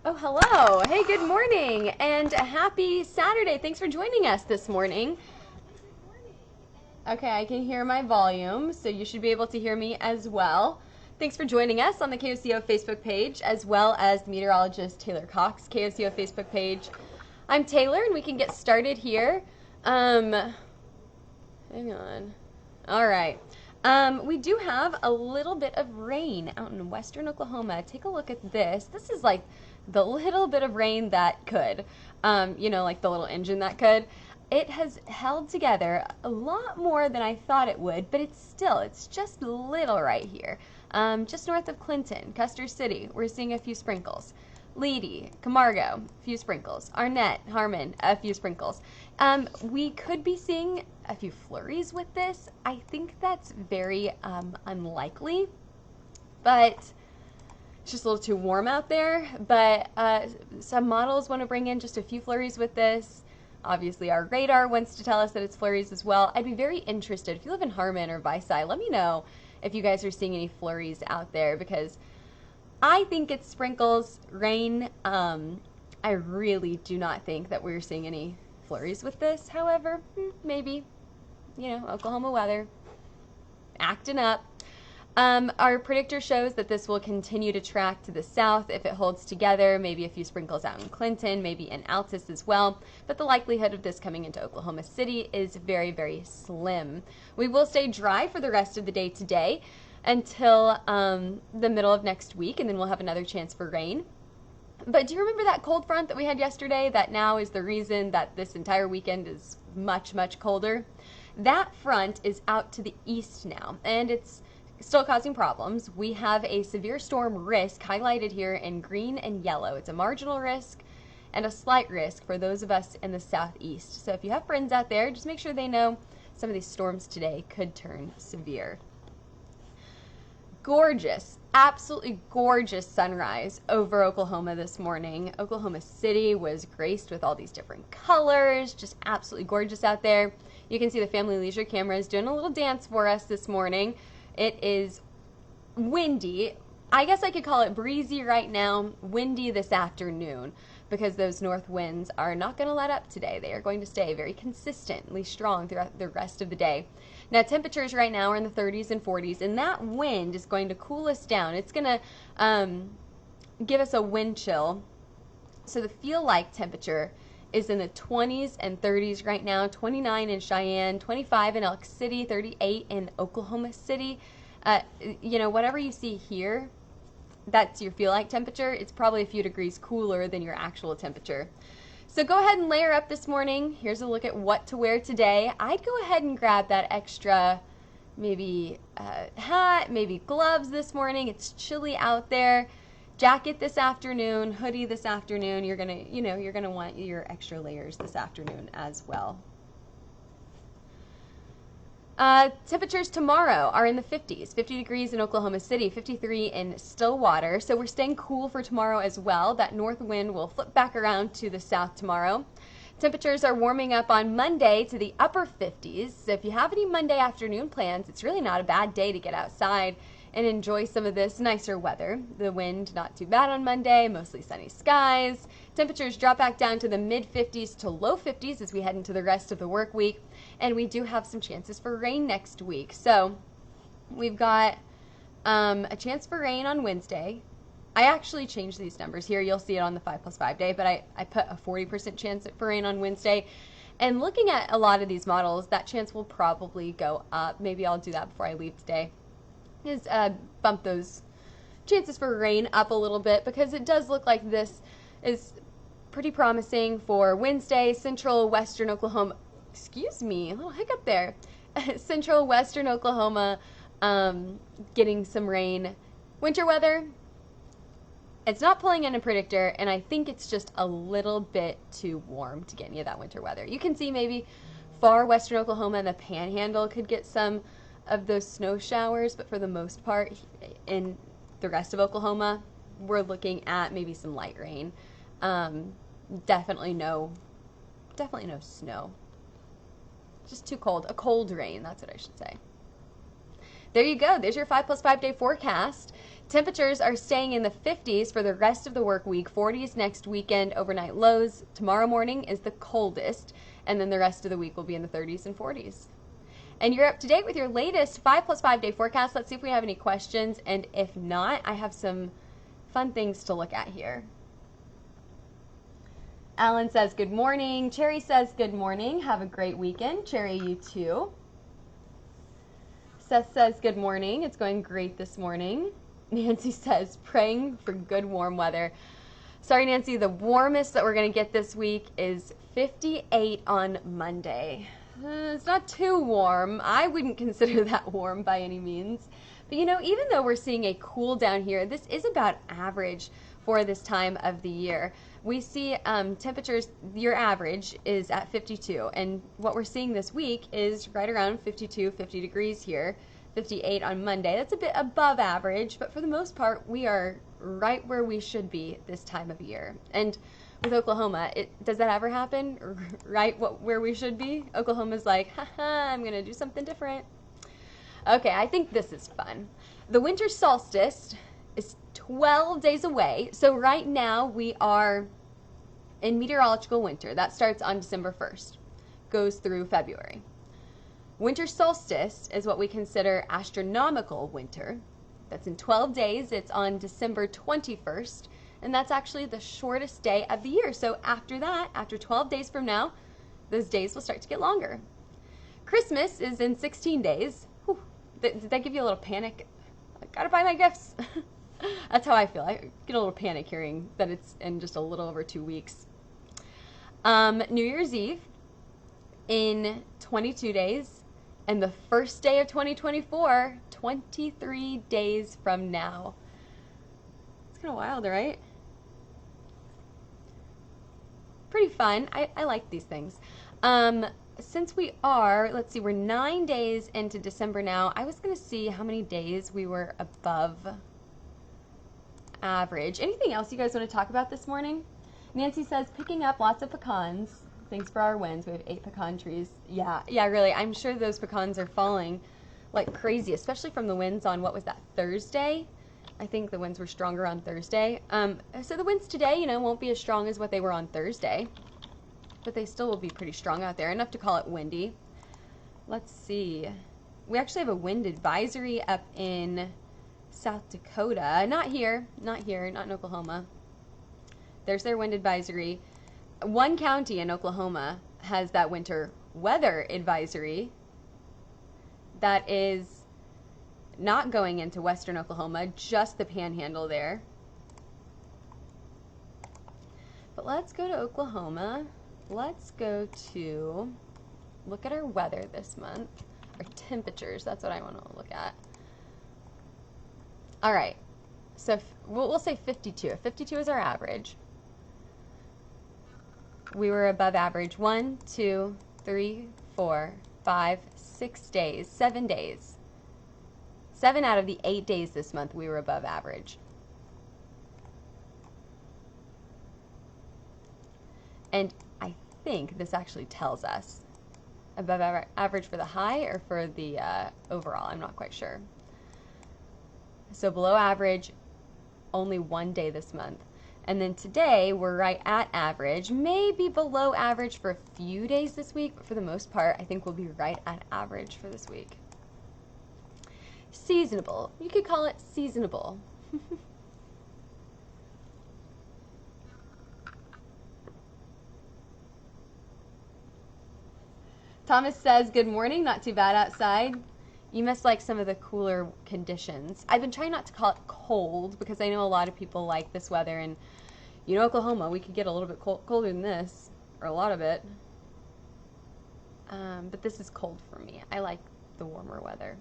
Oh, hello. Hey, good morning and a happy Saturday. Thanks for joining us this morning. Okay, I can hear my volume, so you should be able to hear me as well. Thanks for joining us on the KOCO Facebook page, as well as the Meteorologist Taylor Cox KOCO Facebook page. I'm Taylor, and we can get started here. Hang on. All right. We do have a little bit of rain out in western Oklahoma. Take a look at this. This is like the little bit of rain that could, like the little engine that could. It has held together a lot more than I thought it would, but it's just little right here. Just north of Clinton, Custer City, we're seeing a few sprinkles. Leedy, Camargo, a few sprinkles. Arnett, Harmon, a few sprinkles. We could be seeing a few flurries with this. I think that's very unlikely, but it's just a little too warm out there. But some models want to bring in just a few flurries with this. Obviously, our radar wants to tell us that it's flurries as well. I'd be very interested. If you live in Harmon or Vici, let me know if you guys are seeing any flurries out there, because I think it's sprinkles, rain. I really do not think that we're seeing any flurries with this. However, maybe, Oklahoma weather acting up. Our predictor shows that this will continue to track to the south if it holds together, maybe a few sprinkles out in Clinton, maybe in Altus as well, but the likelihood of this coming into Oklahoma City is very, very slim. We will stay dry for the rest of the day today until the middle of next week, and then we'll have another chance for rain. But do you remember that cold front that we had yesterday that now is the reason that this entire weekend is much, much colder? That front is out to the east now, and it's still causing problems. We have a severe storm risk highlighted here in green and yellow. It's a marginal risk and a slight risk for those of us in the southeast. So if you have friends out there, just make sure they know some of these storms today could turn severe. Gorgeous, absolutely gorgeous sunrise over Oklahoma this morning. Oklahoma City was graced with all these different colors, just absolutely gorgeous out there. You can see the Family Leisure cameras doing a little dance for us this morning. It is windy. I guess I could call it breezy right now, windy this afternoon, because those north winds are not going to let up today. They are going to stay very consistently strong throughout the rest of the day. Now, temperatures right now are in the 30s and 40s, and that wind is going to cool us down. It's going to give us a wind chill. So the feel-like temperature is in the 20s and 30s right now, 29 in Cheyenne, 25 in Elk City, 38 in Oklahoma City. Whatever you see here, that's your feel-like temperature. It's probably a few degrees cooler than your actual temperature. So go ahead and layer up this morning. Here's a look at what to wear today. I'd go ahead and grab that extra, maybe hat, maybe gloves this morning. It's chilly out there. Jacket this afternoon, hoodie this afternoon. You're gonna want your extra layers this afternoon as well. Temperatures tomorrow are in the 50s, 50 degrees in Oklahoma City, 53 in Stillwater. So we're staying cool for tomorrow as well. That north wind will flip back around to the south tomorrow. Temperatures are warming up on Monday to the upper 50s. So if you have any Monday afternoon plans, it's really not a bad day to get outside and enjoy some of this nicer weather. The wind not too bad on Monday, mostly sunny skies. Temperatures drop back down to the mid 50s to low 50s as we head into the rest of the work week. And we do have some chances for rain next week. So we've got a chance for rain on Wednesday. I actually changed these numbers here. You'll see it on the 5+5 day, but I put a 40% chance for rain on Wednesday. And looking at a lot of these models, that chance will probably go up. Maybe I'll do that before I leave today. Is bump those chances for rain up a little bit, because it does look like this is pretty promising for Wednesday. Central western Oklahoma, excuse me, a little hiccup there. Central western Oklahoma getting some rain. Winter weather, it's not pulling in a predictor, and I think it's just a little bit too warm to get any of that winter weather. You can see maybe far western Oklahoma and the Panhandle could get some of those snow showers, but for the most part in the rest of Oklahoma, we're looking at maybe some light rain. Definitely no snow. Just too cold. A cold rain, that's what I should say. There you go. There's your 5+5 day forecast. Temperatures are staying in the 50s for the rest of the work week, 40s next weekend, overnight lows. Tomorrow morning is the coldest, and then the rest of the week will be in the 30s and 40s. And you're up to date with your latest 5 plus 5 day forecast. Let's see if we have any questions, and if not, I have some fun things to look at here. Alan says good morning. Cherry says good morning. Have a great weekend. Cherry, you too. Seth says good morning. It's going great this morning. Nancy says praying for good warm weather. Sorry, Nancy, the warmest that we're going to get this week is 58 on Monday. It's not too warm. I wouldn't consider that warm by any means. But you know, even though we're seeing a cool down here, this is about average for this time of the year. We see temperatures, your average is at 52, and what we're seeing this week is right around 52, 50 degrees here, 58 on Monday. That's a bit above average, but for the most part, we are right where we should be this time of year. And with Oklahoma, does that ever happen? Right where we should be? Oklahoma's like, haha, I'm going to do something different. Okay, I think this is fun. The winter solstice is 12 days away. So right now we are in meteorological winter. That starts on December 1st, goes through February. Winter solstice is what we consider astronomical winter. That's in 12 days. It's on December 21st, and that's actually the shortest day of the year. So after that, after 12 days from now, those days will start to get longer. Christmas is in 16 days. Whew. Did that give you a little panic? I gotta buy my gifts. That's how I feel. I get a little panic hearing that it's in just a little over 2 weeks. New Year's Eve in 22 days, and the first day of 2024, 23 days from now. It's kind of wild, right? Pretty fun. I like these things. Since we are, let's see, we're 9 days into December now. I was going to see how many days we were above average. Anything else you guys want to talk about this morning? Nancy says picking up lots of pecans. Thanks for our wins. We have 8 pecan trees. Yeah, really. I'm sure those pecans are falling like crazy, especially from the winds on, what was that, Thursday? I think the winds were stronger on Thursday. So the winds today, you know, won't be as strong as what they were on Thursday, but they still will be pretty strong out there, enough to call it windy. Let's see. We actually have a wind advisory up in South Dakota. Not here, not in Oklahoma. There's their wind advisory. One county in Oklahoma has that winter weather advisory that is not going into western Oklahoma, just the panhandle there. But let's go to Oklahoma. Let's go to look at our weather this month. Our temperatures, that's what I want to look at. All right, so we'll say 52. 52 is our average. We were above average 1, 2, 3, 4, 5, 6 days, 7 days. 7 out of the 8 days this month we were above average. And I think this actually tells us above average for the high or for the overall. I'm not quite sure. So below average only 1 day this month. And then today we're right at average, maybe below average for a few days this week, but for the most part I think we'll be right at average for this week. Seasonable. You could call it seasonable. Thomas says, good morning, not too bad outside. You must like some of the cooler conditions. I've been trying not to call it cold because I know a lot of people like this weather, and you know, Oklahoma, we could get a little bit colder than this, or a lot of it. But this is cold for me. I like the warmer weather.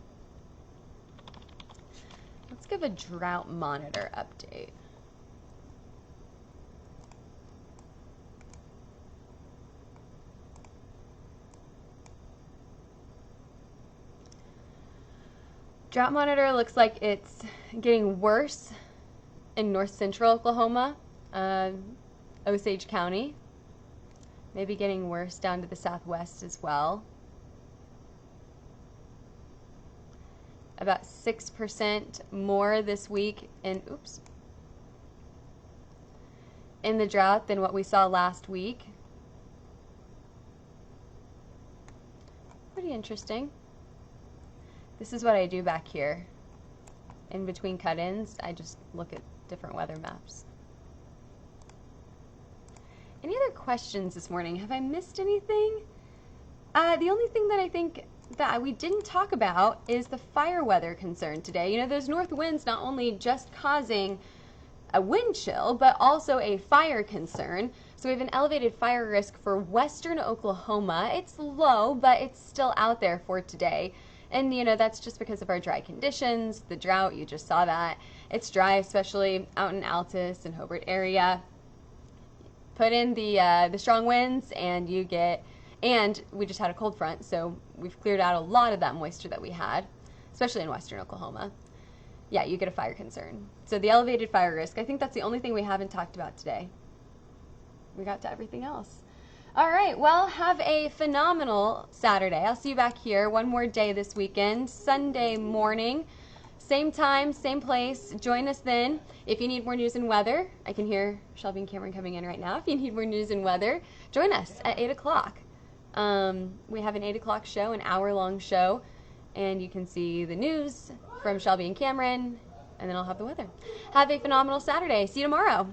Let's give a drought monitor update. Drought monitor looks like it's getting worse in north central Oklahoma, Osage County. Maybe getting worse down to the southwest as well. about 6% more this week in the drought than what we saw last week. Pretty interesting. This is what I do back here. In between cut-ins, I just look at different weather maps. Any other questions this morning? Have I missed anything? The only thing that I think that we didn't talk about is the fire weather concern today. You know, those north winds not only just causing a wind chill, but also a fire concern. So we have an elevated fire risk for western Oklahoma. It's low, but it's still out there for today. And, you know, that's just because of our dry conditions, the drought, you just saw that. It's dry, especially out in Altus and Hobart area. Put in the strong winds and you get, and we just had a cold front, so we've cleared out a lot of that moisture that we had, especially in western Oklahoma. Yeah, you get a fire concern. So the elevated fire risk, I think that's the only thing we haven't talked about today. We got to everything else. All right, well, have a phenomenal Saturday. I'll see you back here one more day this weekend, Sunday morning. Same time, same place. Join us then. If you need more news and weather, I can hear Shelby and Cameron coming in right now. If you need more news and weather, join us at 8 o'clock. We have an 8 o'clock show, an hour-long show, and you can see the news from Shelby and Cameron, and then I'll have the weather. Have a phenomenal Saturday. See you tomorrow.